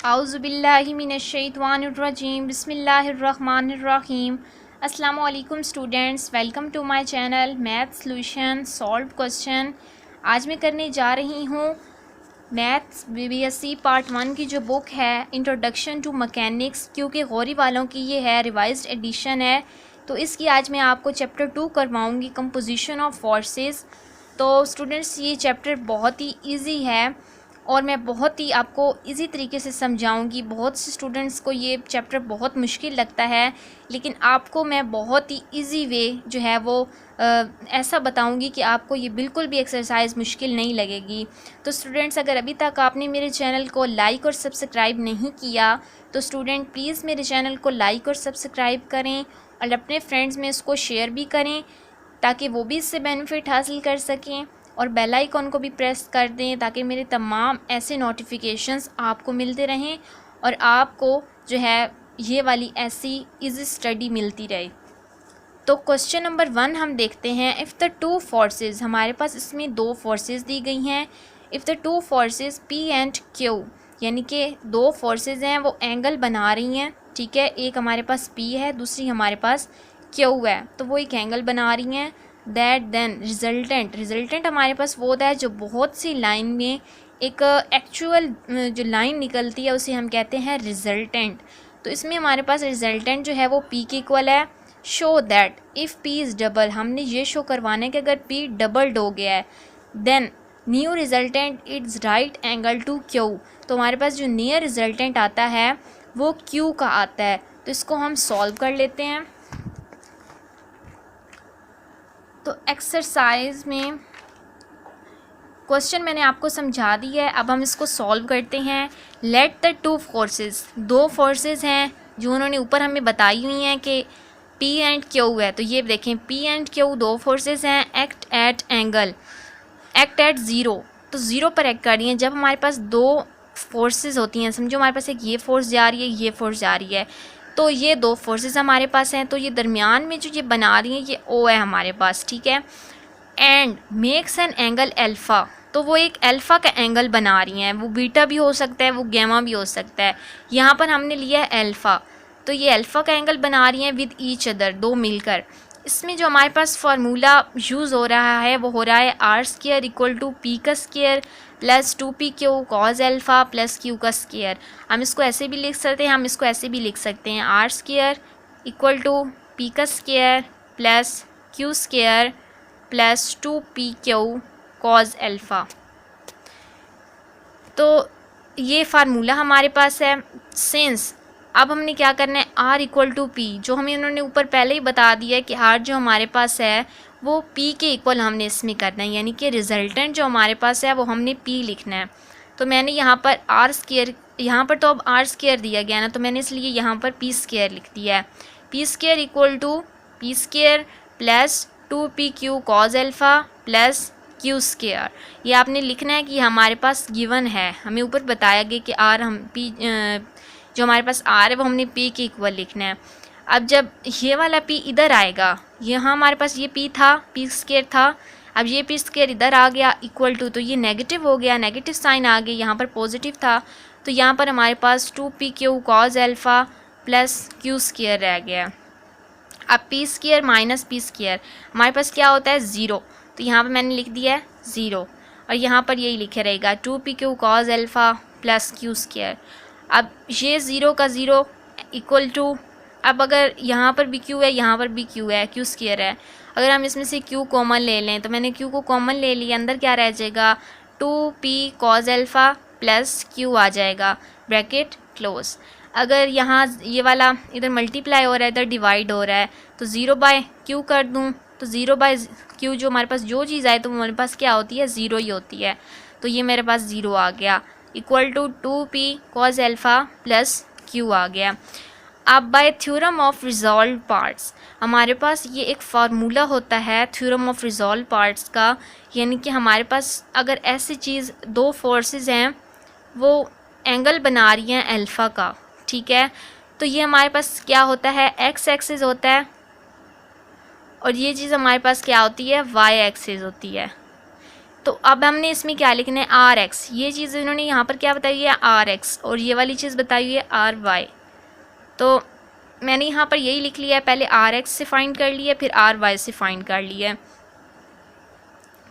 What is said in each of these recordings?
आउज़ुबिल्लाहि मिनश्शैतानिर्रजीम बिस्मिल्लाहिर्रहमानिर्रहीम। अस्सलामु अलैकुम students, welcome to my channel math solution solve question. आज मैं करने जा रही हूँ मैथ्स बीबीएसई पार्ट 1 की जो बुक है इंट्रोडक्शन टू मैकेनिक्स, क्योंकि गौरी वालों की ये है रिवाइज्ड एडिशन है, तो इसकी आज मैं आपको चैप्टर 2 करवाऊँगी, कंपोजिशन ऑफ फोर्सेस। तो स्टूडेंट्स ये चैप्टर बहुत ही ईजी है और मैं बहुत ही आपको इजी तरीके से समझाऊंगी। बहुत से स्टूडेंट्स को ये चैप्टर बहुत मुश्किल लगता है, लेकिन आपको मैं बहुत ही इजी वे जो है वो ऐसा बताऊंगी कि आपको ये बिल्कुल भी एक्सरसाइज मुश्किल नहीं लगेगी। तो स्टूडेंट्स, अगर अभी तक आपने मेरे चैनल को लाइक और सब्सक्राइब नहीं किया तो स्टूडेंट प्लीज़ मेरे चैनल को लाइक और सब्सक्राइब करें और अपने फ्रेंड्स में इसको शेयर भी करें ताकि वो भी इससे बेनिफिट हासिल कर सकें, और बेल आइकॉन को भी प्रेस कर दें ताकि मेरे तमाम ऐसे नोटिफिकेशंस आपको मिलते रहें और आपको जो है ये वाली ऐसी इजी स्टडी मिलती रहे। तो क्वेश्चन नंबर 1 हम देखते हैं। इफ़ द टू फोर्सेस, हमारे पास इसमें दो फोर्सेस दी गई हैं। If the two forces P and Q, यानी कि दो फोर्सेस हैं वो एंगल बना रही हैं, ठीक है। एक हमारे पास P है, दूसरी हमारे पास Q है, तो वो एक एंगल बना रही हैं। दैट देन रिजल्टेंट हमारे पास वो होता है जो बहुत सी लाइन में एक एक्चुअल जो लाइन निकलती है उसे हम कहते हैं रिजल्टेंट। तो इसमें हमारे पास रिजल्टेंट जो है वो P के इक्वल है। Show that if P is double, हमने ये शो करवाना है कि अगर P डबल्ड हो गया है then new resultant it's right angle to Q। तो हमारे पास जो नियर रिजल्टेंट आता है वो Q का आता है। तो इसको हम सॉल्व कर लेते हैं। तो एक्सरसाइज में क्वेश्चन मैंने आपको समझा दी है, अब हम इसको सॉल्व करते हैं। लेट द टू फोर्सेस, दो फोर्सेस हैं जो उन्होंने ऊपर हमें बताई हुई हैं कि P एंड Q है। तो ये देखें P एंड Q दो फोर्सेस हैं, एक्ट एट ज़ीरो। तो ज़ीरो पर एक्ट कर रही हैं। जब हमारे पास दो फोर्सेस होती हैं, समझो हमारे पास एक ये फोर्स जा रही है, ये फोर्स जा रही है, तो ये दो फोर्सेस हमारे पास हैं। तो ये दरमियान में जो ये बना रही हैं ये O है हमारे पास, ठीक है। And makes an angle alpha, तो वो एक अल्फ़ा का एंगल बना रही हैं। वो बीटा भी हो सकता है, वो गैमा भी हो सकता है। यहाँ पर हमने लिया है अल्फ़ा, तो ये अल्फ़ा का एंगल बना रही हैं विद ईच अदर, दो मिलकर। इसमें जो हमारे पास फार्मूला यूज़ हो रहा है वो हो रहा है R² इक्वल टू P का square plus 2PQ cos alpha plus Q का स्क्वायर। हम इसको ऐसे भी लिख सकते हैं, हम इसको ऐसे भी लिख सकते हैं, R² इक्वल टू P का square plus Q square plus 2PQ cos alpha. तो ये फार्मूला हमारे पास है। सिंस अब हमने क्या करना है, R इक्वल टू P, जो हमें उन्होंने ऊपर पहले ही बता दिया है कि R जो हमारे पास है वो P के इक्वल हमने इसमें करना है, यानी कि रिजल्टेंट जो हमारे पास है वो हमने P लिखना है। तो मैंने यहाँ पर R², यहाँ पर तो अब R² दिया गया ना, तो मैंने इसलिए यहाँ पर P² लिख दिया है। P² equal to P² plus 2PQ cos alpha plus Q²। ये आपने लिखना है कि हमारे पास गिवन है, हमें ऊपर बताया गया कि R हम P जो हमारे पास R है वो हमने P के इक्वल लिखना है। अब जब ये वाला P इधर आएगा, यहाँ हमारे पास ये P था, P² था, अब ये P² इधर आ गया इक्वल टू, तो ये नेगेटिव हो गया, नेगेटिव साइन आ गया, यहाँ पर पॉजिटिव था, तो यहाँ पर हमारे पास 2PQ cos alpha plus Q² रह गया। अब P² माइनस P² हमारे पास क्या होता है, ज़ीरो, तो यहाँ पर मैंने लिख दिया है ज़ीरो, और यहाँ पर यही लिखे रहेगा 2PQ cos alpha plus Q²। अब ये ज़ीरो का ज़ीरो इक्वल टू, अब अगर यहाँ पर भी Q है, यहाँ पर भी Q है, Q² है, अगर हम इसमें से Q कॉमन ले लें, तो मैंने Q को कॉमन ले लिया, अंदर क्या रह जाएगा 2P cos alpha plus Q आ जाएगा, ब्रैकेट क्लोज। अगर यहाँ ये वाला इधर मल्टीप्लाई हो रहा है, इधर डिवाइड हो रहा है, तो 0/Q कर दूँ, तो 0/Q जो हमारे पास जो चीज़ आए तो हमारे पास क्या होती है, ज़ीरो ही होती है। तो ये मेरे पास ज़ीरो आ गया equal to 2P cos alpha plus Q आ गया। अब by theorem of resolve parts, हमारे पास ये एक फार्मूला होता है थ्योरम ऑफ रिजॉल्व पार्ट्स का, यानी कि हमारे पास अगर ऐसी चीज़ दो फोर्सेस हैं वो एंगल बना रही हैं अल्फ़ा का, ठीक है, तो ये हमारे पास क्या होता है, एक्स एक्सिस होता है, और ये चीज़ हमारे पास क्या होती है, वाई एक्सिस होती है। तो अब हमने इसमें क्या लिखना है, आर एक्स। ये चीज़ इन्होंने यहाँ पर क्या बताई है, आर एक्स, और ये वाली चीज़ बताई है आर वाई। तो मैंने यहाँ पर यही लिख लिया है, पहले आर एक्स से फाइंड कर लिया, फिर आर वाई से फाइंड कर लिया है।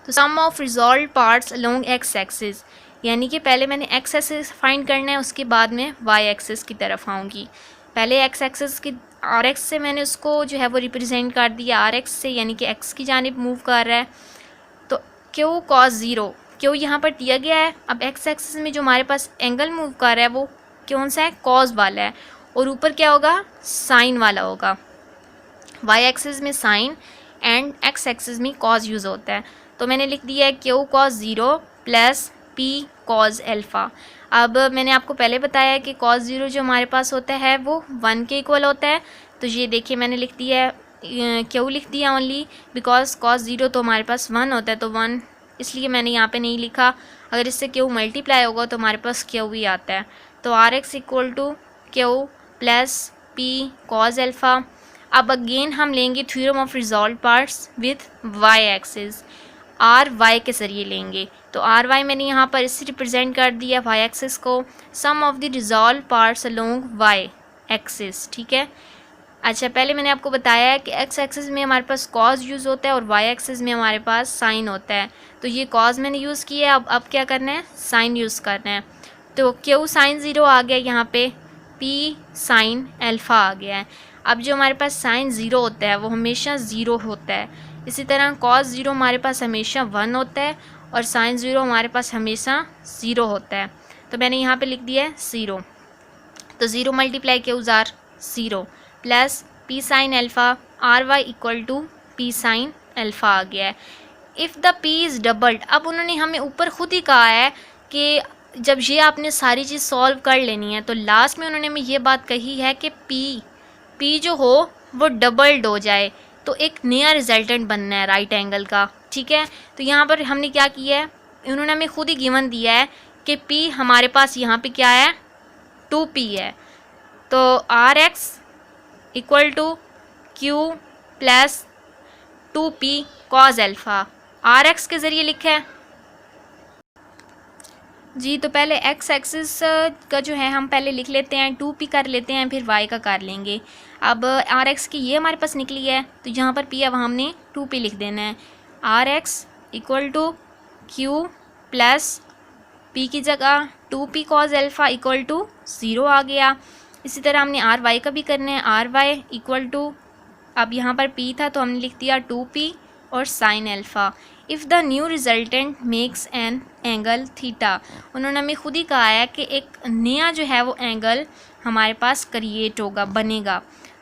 तो sum of resolve parts along x axis, यानी कि पहले मैंने एक्स एक्सिस फाइंड करना है, उसके बाद में वाई एक्सिस की तरफ आऊँगी। पहले एक्स एक्सिस की आर एक्स से मैंने उसको जो है वो रिप्रेजेंट कर दिया आर एक्स से, यानी कि एक्स की जानिब मूव कर रहा है। तो क्यू कॉस ज़ीरो, क्यू यहाँ पर दिया गया है। अब एक्स एक्सिस में जो हमारे पास एंगल मूव कर रहा है वो कौन सा है, कॉस वाला है, और ऊपर क्या होगा, साइन वाला होगा। वाई एक्सिस में साइन एंड एक्स एक्सिस में कॉस यूज़ होता है। तो मैंने लिख दिया है Q cos zero plus P cos alpha. अब मैंने आपको पहले बताया है कि कॉस ज़ीरो जो हमारे पास होता है वो 1 के इक्वल होता है। तो ये देखिए मैंने लिख दिया है, क्यों लिख दिया ओनली बिकॉज कॉस ज़ीरो तो हमारे पास 1 होता है, तो 1 इसलिए मैंने यहाँ पे नहीं लिखा। अगर इससे क्यू मल्टीप्लाई होगा तो हमारे पास क्यू ही आता है। तो R X equal to Q plus P cos alpha. अब अगेन हम लेंगे theorem of resolve parts with Y axis, R Y के ज़रिए लेंगे। तो आर वाई मैंने यहाँ पर इससे रिप्रेजेंट कर दिया वाई एक्सिस को, sum of the resolve parts along y axis. ठीक है, अच्छा पहले मैंने आपको बताया है कि एक्स एक्सिस में हमारे पास कॉस यूज़ होता है और वाई एक्सिस में हमारे पास साइन होता है। तो ये कॉस मैंने यूज़ किया है, अब क्या करना है, साइन यूज़ करना है। तो क्यू साइन ज़ीरो आ गया, यहाँ पे पी साइन एल्फ़ा आ गया है। अब जो हमारे पास साइन ज़ीरो होता है वो हमेशा ज़ीरो होता है, इसी तरह कॉस ज़ीरो हमारे पास हमेशा 1 होता है और साइन ज़ीरो हमारे पास हमेशा 0 होता है। तो मैंने यहाँ पे लिख दिया है 0। तो 0 मल्टीप्लाई क्यू ज़ार 0 plus P sine alpha, R y equal to P sine alpha आ गया है। If the P is doubled, अब उन्होंने हमें ऊपर खुद ही कहा है कि जब ये आपने सारी चीज़ सॉल्व कर लेनी है तो लास्ट में उन्होंने हमें ये बात कही है कि पी जो हो वो डबल्ड हो जाए, तो एक नया रिजल्टेंट बनना है राइट एंगल का। ठीक है, तो यहाँ पर हमने क्या किया है, उन्होंने हमें खुद ही गिवन दिया है कि पी हमारे पास यहाँ पे क्या है, 2p है। तो R X equal to Q plus 2p cos alpha, R X के ज़रिए लिखा है जी। तो पहले एक्स एक्सिस का जो है हम पहले लिख लेते हैं, 2p कर लेते हैं, फिर y का कर लेंगे। अब आर एक्स की ये हमारे पास निकली है, तो जहाँ पर p है वहाँ हमने 2p लिख देना है। R X equal to Q plus p की जगह 2p cos alpha equal to 0 आ गया। इसी तरह हमने आर वाई का भी करना है, आर वाई इक्वल टू, अब यहाँ पर p था तो हमने लिख दिया 2p और sign alpha. If the new resultant makes an angle theta, उन्होंने हमें खुद ही कहा है कि एक नया जो है वो एंगल हमारे पास क्रिएट होगा, बनेगा।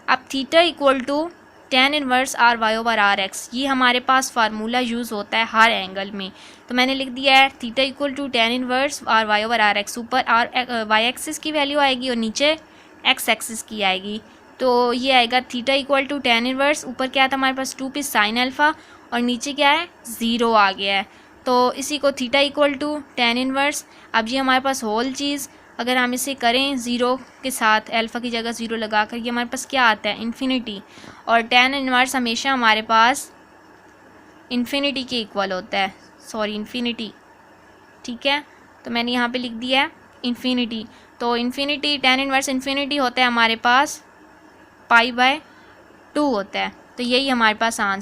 अब theta equal to tan inverse R Y over R X, ये हमारे पास फार्मूला यूज़ होता है हर एंगल में। तो मैंने लिख दिया है theta equal to tan inverse R Y over R X, ऊपर आर वाई एक्सिस की वैल्यू आएगी और नीचे एक्स एक्सिस की आएगी। तो ये आएगा theta equal to tan inverse, ऊपर क्या था हमारे पास 2p साइन एल्फ़ा और नीचे क्या है 0 आ गया है। तो इसी को theta equal to tan inverse, अब ये हमारे पास होल चीज़ अगर हम इसे करें 0 के साथ, अल्फ़ा की जगह 0 लगा कर, ये हमारे पास क्या आता है, इन्फिनिटी। और tan इनवर्स हमेशा हमारे पास इन्फिनिटी के इक्वल होता है, सॉरी इन्फिनिटी। ठीक है, तो मैंने यहाँ पे लिख दिया है इन्फिनिटी। तो इन्फिनिटी tan इनवर्स इन्फिनिटी होता है हमारे पास π/2 होता है। तो यही हमारे पास आंसर